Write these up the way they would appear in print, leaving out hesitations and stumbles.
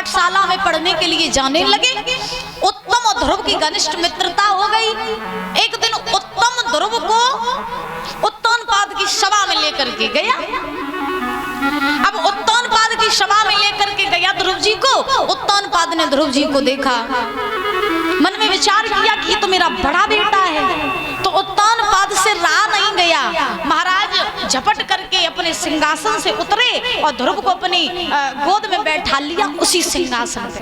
पाठशाला में पढ़ने के लिए जाने लगे। उत्तम और ध्रुव की घनिष्ठ मित्रता हो गई। एक दिन उत्तम ध्रुव को उत्तानपाद की सभा में लेकर के गया। अब उत्तानपाद की सभा में लेकर के गया ध्रुव जी को। उत्तानपाद ने ध्रुव जी को देखा, मन में विचार किया कि ये तो मेरा बड़ा बेटा है। तो उत्तानपाद से रहा नहीं गया, महाराज झपट करके अपने सिंहासन से उतरे और ध्रुव को अपनी गोद में बैठा लिया। उसी सिंहासन पे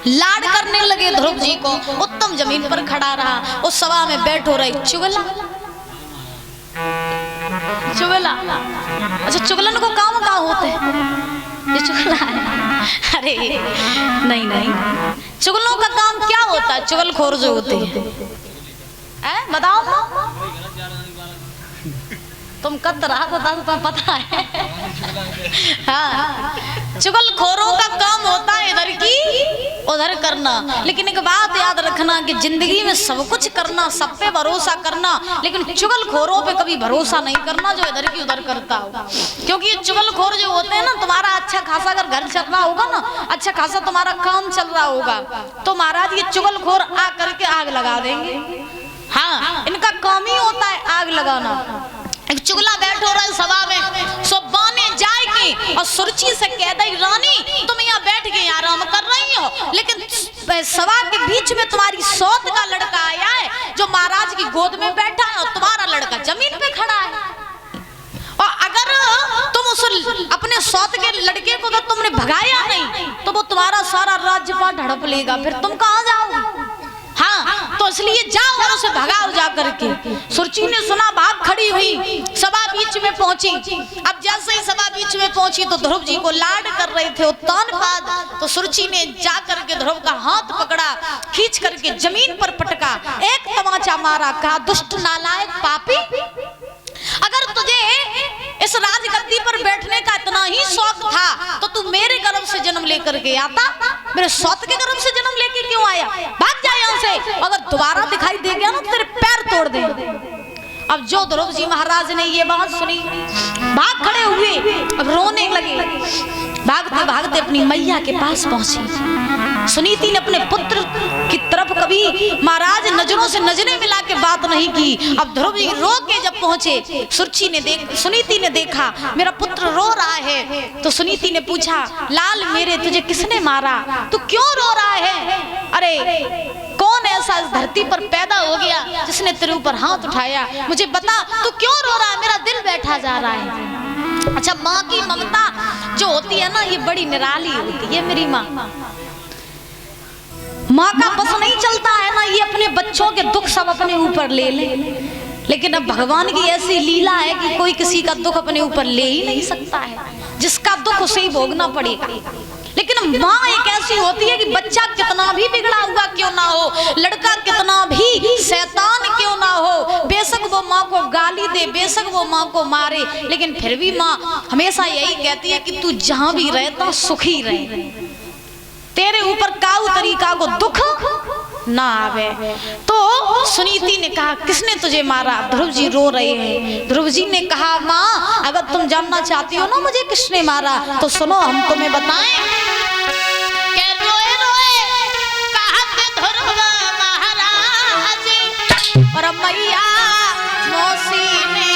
लाड करने लगे ध्रुव जी को। उत्तम जमीन पर खड़ा रहा। उस सभा में बैठो रहे चुगला। चुगला, अच्छा चुगलन को काम कहाँ होते हैं? ये चुगला है? अरे नहीं नहीं, चुगलों का काम क्या होता है? चुगलखोर जो होते हैं, बताओ तुम कद रहा था तुम्हें पता है? हाँ, चुगलखोरों का काम होता है इधर की उधर करना। लेकिन एक बात याद रखना कि जिंदगी में सब कुछ करना, सब पे भरोसा करना, लेकिन चुगलखोरों पे कभी भरोसा नहीं करना जो इधर की उधर करता हो। क्योंकि ये चुगलखोर जो होते हैं ना, तुम्हारा अच्छा खासा अगर घर चल रहा होगा ना, अच्छा खासा तुम्हारा काम चल रहा होगा, तो महाराज ये चुगलखोर आ करके आग लगा देंगे। हाँ, इनका काम ही होता है आग लगाना। एक चुगला बैठो रहे सभा में, सो बाने जाए की और सुरची से कह दई, रानी तुम यहाँ बैठ के आराम कर रही हो, लेकिन सभा के बीच में तुम्हारी सौत का लड़का आया है जो महाराज की गोद में बैठा है और तुम्हारा लड़का जमीन पे खड़ा है। और अगर तुम उस अपने सौत के लड़के को अगर तुमने भगाया नहीं तो वो तुम्हारा सारा राज्यपाट हड़प लेगा, फिर तुम कहाँ जाओगे? हाँ, तो इसलिए जाओ और उसे भगाओ जा करके। सुरची ने सुना, भाग खड़ी हुई, सभा बीच में पहुंची। अब जैसे ही सभा बीच में पहुंची तो ध्रुव जी को लाड कर रहे थे उत्तानपाद। तो सुरची ने जा करके ध्रुव का हाथ पकड़ा, खींच करके जमीन पर पटका, एक तमाचा मारा, कहा दुष्ट नालायक पापी, अगर तुझे इस राजगद्दी पर बैठने का इतना ही शौक था तो तू मेरे गर्भ से जन्म लेकर के आता, मेरे सौत के गर्भ से जन्म लेके क्यों आया? भाग जा यहाँ से, अगर दोबारा दिखाई दे गया ना तो तेरे पैर तोड़ दे। अब जो ध्रुव जी महाराज ने ये बात सुनी, भाग खड़े हुए, अब रोने लगे। भागते भागते अपनी मैया के पास पहुंची। सुनीति ने अपने पुत्र की तरफ कभी महाराज नजरों से नजरें मिला के बात नहीं की। अब ध्रुव जी रो के जब पहुंचे, सुनीति ने देखा मेरा पुत्र रो रहा है, तो सुनीति ने पूछा, लाल मेरे तुझे किसने मारा? तू क्यों रो रहा है? अरे कौन ऐसा इस धरती पर पैदा हो गया जिसने तेरे ऊपर हाथ उठाया? मुझे बता, तू क्यों रो रहा है? मेरा दिल बैठा जा रहा है। अच्छा, माँ की ममता जो होती है ना, ये बड़ी निराली होती है। मेरी माँ का बस नहीं चलता है ना, ये अपने बच्चों के दुख सब अपने ऊपर ले ले। लेकिन अब भगवान की ऐसी लीला है कि कोई किसी का दुख अपने ऊपर ले ही नहीं सकता है, जिसका दुख उसे ही भोगना पड़ेगा। लेकिन माँ एक ऐसी होती है कि बच्चा कितना भी बिगड़ा हुआ क्यों ना हो, लड़का कितना भी शैतान क्यों ना हो, बेशक वो माँ को गाली दे, बेशक वो माँ को मारे, लेकिन फिर भी माँ हमेशा यही कहती है कि तू जहाँ भी रहता सुखी रहे, तेरे ऊपर काऊ तरीका को दुख ना आवे। तो सुनीति ने कहा, किसने तुझे मारा? ध्रुव जी रो रहे हैं। ध्रुव जी ने कहा, माँ अगर तुम जानना चाहती हो ना मुझे किसने मारा, तो सुनो हम तुम्हें बताएं। रोए रोए कहत ध्रुव महाराज, और मैया मौसी ने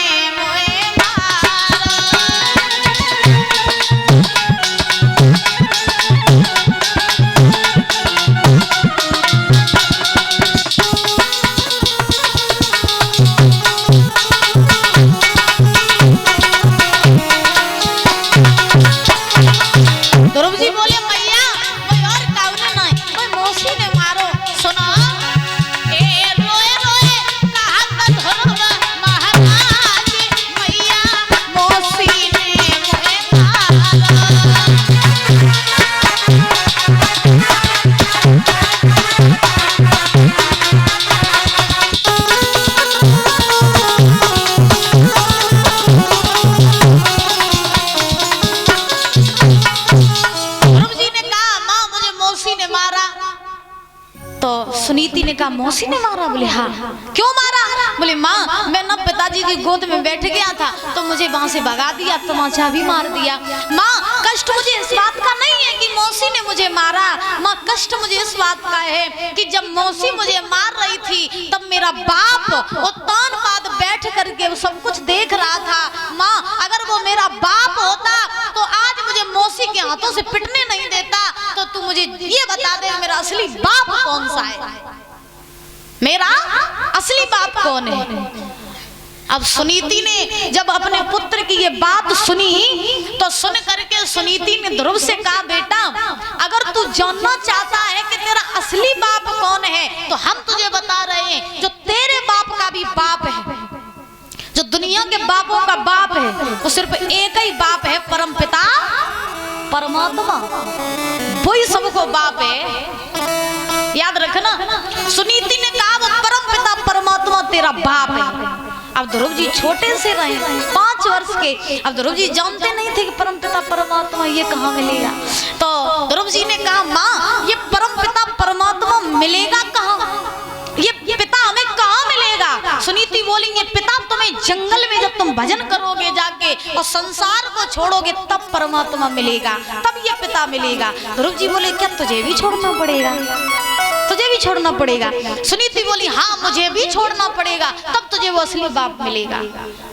सुनीति ने कहा, मौसी ने मारा? बोले हाँ। क्यों मारा? बोले माँ मैं ना पिताजी की गोद में बैठ गया था तो मुझे वहां से भगा दिया, तमाचा भी मार दिया। माँ कष्ट मुझे इस बात का नहीं है कि मौसी ने मुझे कष्ट मुझे इस बात का है कि जब मौसी मुझे मार रही थी तब मेरा बाप वो तान बाद बैठ करके वो सब कुछ देख रहा था। माँ, अगर वो मेरा बाप होता तो आज मुझे मौसी के हाथों से पिटने नहीं देता। तो तू मुझे ये बता दे मेरा असली बाप कौन सा है, मेरा असली बाप कौन है। अब सुनीति ने जब अपने पुत्र की ये बात सुनी तो सुन करके सुनीति ने ध्रुव से कहा, बेटा अगर तू जानना चाहता है कि तेरा असली बाप कौन है तो हम तुझे बता रहे हैं, जो तेरे बाप का भी बाप है, जो दुनिया के बापों का बाप है, वो सिर्फ एक ही बाप है, परमपिता परमात्मा, वही सबको बाप है। याद रखना, सुनीति ने कहा वो परमपिता परमात्मा तेरा बाप है। अब ध्रुव जी छोटे से रहे 5 वर्ष के, अब ध्रुव जी जानते नहीं थे कि परमपिता परमात्मा ये कहाँ मिलेगा। तो ध्रुव जी ने कहा, माँ ये परमपिता परमात्मा मिलेगा कहाँ, ये पिता हमें कहाँ मिलेगा। सुनीति बोलेंगे, पिता तुम्हें जंगल में जब तुम भजन करोगे जाके और संसार को छोड़ोगे तब परमात्मा मिलेगा, तब ये पिता मिलेगा। ध्रुव जी बोले, क्या तुझे भी छोड़ना पड़ेगा, तुझे भी छोड़ना पड़ेगा। सुनीति बोली, हाँ मुझे भी छोड़ना पड़ेगा, तब तुझे वो असली बाप मिलेगा।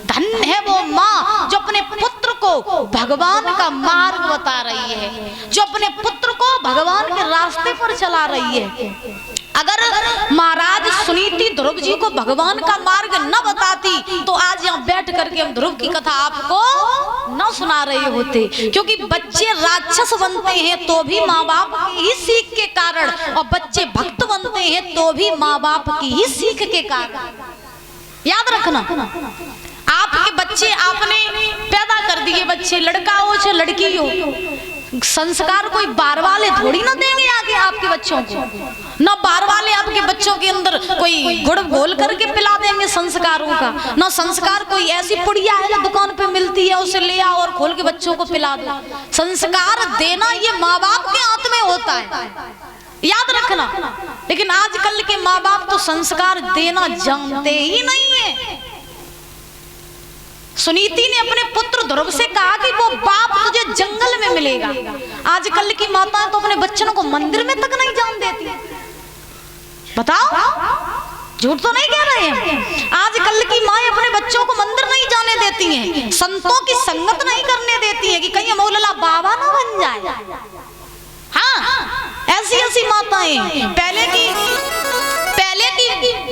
धन्य है वो माँ जो अपने पुत्र को भगवान का मार्ग बता रही है, जो अपने पुत्र को भगवान के रास्ते पर चला रही है। अगर महाराज सुनीति ध्रुव जी को भगवान का मार्ग न बताती तो आज यहाँ बैठ करके हम ध्रुव की कथा आपको न सुना रहे होते, क्योंकि बच्चे राक्षस बनते हैं तो भी माँ बाप की ही सीख के कारण, और बच्चे भक्त बनते हैं तो भी माँ बाप की ही सीख के कारण। याद रखना, आपके बच्चे आपने पैदा कर दिए, बच्चे लड़का हो चाहे लड़की हो, संस्कार कोई बार वाले थोड़ी ना देंगे आगे आपके बच्चों को, ना बार वाले आपके बच्चों के अंदर कोई गुड़ घोल करके पिला देंगे संस्कारों का, ना संस्कार कोई ऐसी पुड़िया है जो दुकान पे मिलती है उसे ले आओ और खोल के बच्चों को पिला दो। संस्कार देना ये माँ बाप के हाथ में होता है, याद रखना। लेकिन आजकल के माँ बाप तो संस्कार देना जानते ही नहीं है। सुनीति ने अपने पुत्र ध्रुव से कहा कि वो बाप तुझे जंगल में मिलेगा। आजकल की माताएं तो अपने बच्चों को मंदिर में तक नहीं जान देती। बताओ, झूठ तो नहीं कह रहे हैं। आजकल की माएं अपने बच्चों को मंदिर नहीं जाने देती हैं, संतों की संगत नहीं करने देती हैं कि कहीं मौलाना बाबा ना बन जाए। हाँ, ऐसी ऐसी माताएं। पहले की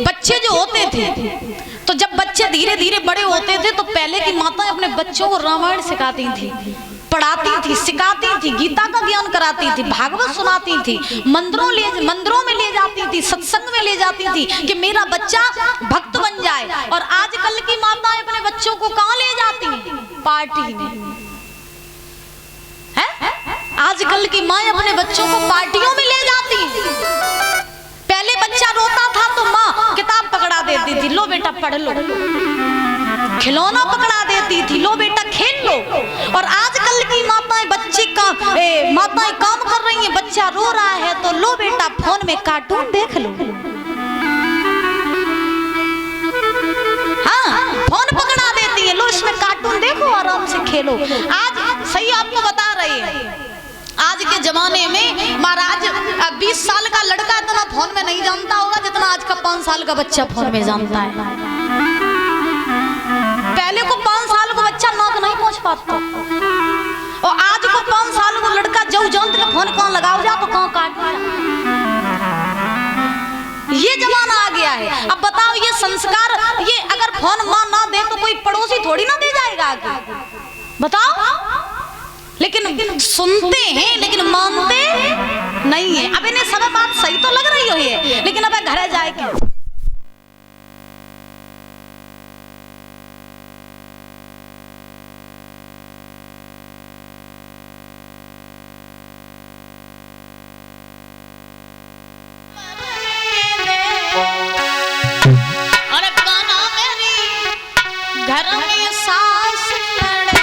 बच्चे जो होते थे तो जब बच्चे धीरे धीरे बड़े होते थे तो पहले की माताएं अपने बच्चों को रामायण सिखाती थी, पढ़ाती थी, सिखाती थी, गीता का ज्ञान कराती थी, भागवत सुनाती थी, मंदिरों में ले जाती थी, सत्संग में ले जाती थी कि मेरा बच्चा भक्त बन जाए। और आजकल की माताएं अपने बच्चों को कहाँ ले जाती हैं? पार्टी में। है? आजकल की माएं अपने बच्चों को पार्टियों में ले जाती हैं। पहले बच्चा रोता था तो माँ किताब पकड़ा देती थी, लो बेटा पढ़ लो, खिलौना पकड़ा देती थी, लो बेटा खेल लो। और आजकल की माताएं माताएं काम कर रही हैं, बच्चा रो रहा है तो लो बेटा फोन में कार्टून देख लो। हाँ, फोन पकड़ा देती है, लो इसमें कार्टून देखो, आराम से खेलो। आज सही आपको बता रही है, आज के जमाने में महाराज 20 साल का लड़का इतना फोन में नहीं जानता होगा जितना आज का 5 साल का बच्चा फोन में जानता है। पहले को 5 साल का बच्चा नाक नहीं पहुंच पाता, और आज को 5 साल का लड़का जो जानते का फोन कहाँ लगाओ जा तो कहाँ काट दिया। ये जमाना आ गया है। अब बताओ, ये संस्कार, ये अगर फोन माँ ना दे तो कोई पड़ोसी थोड़ी ना दे जाएगा आगे, बताओ। लेकिन सुनते हैं लेकिन मानते नहीं है। अब इन्हें सब बात सही तो लग रही है, लेकिन अब घर जाएगी और गाना मेरी घर में सास लड़े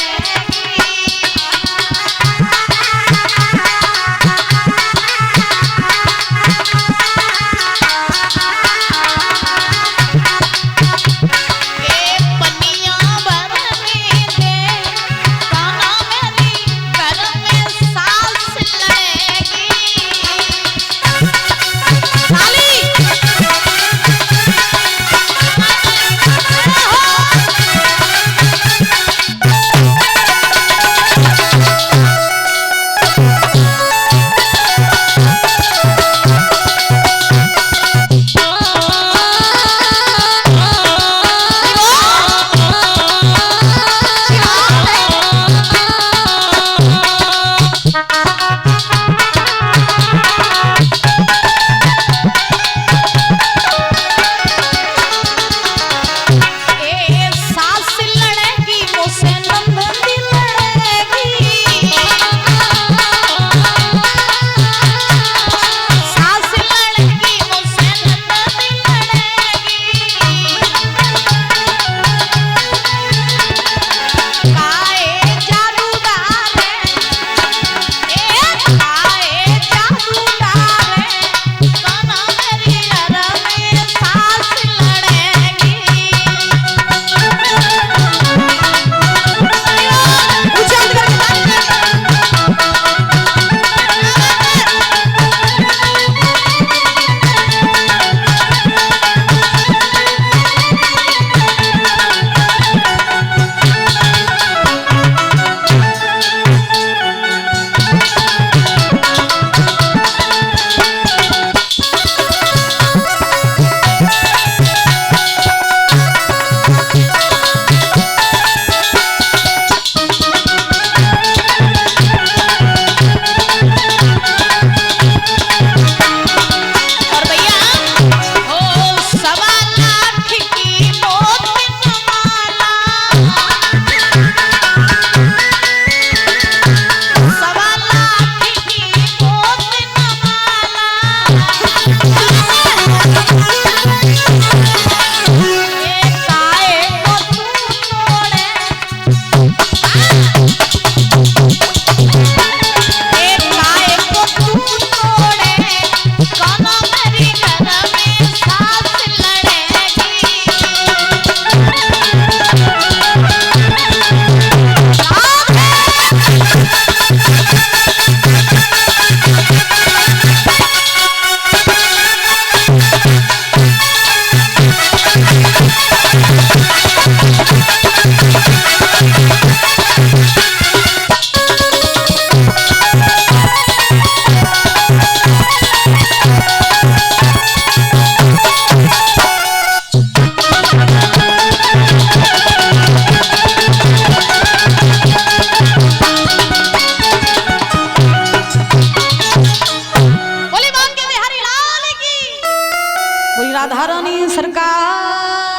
राधा रानी सरकार।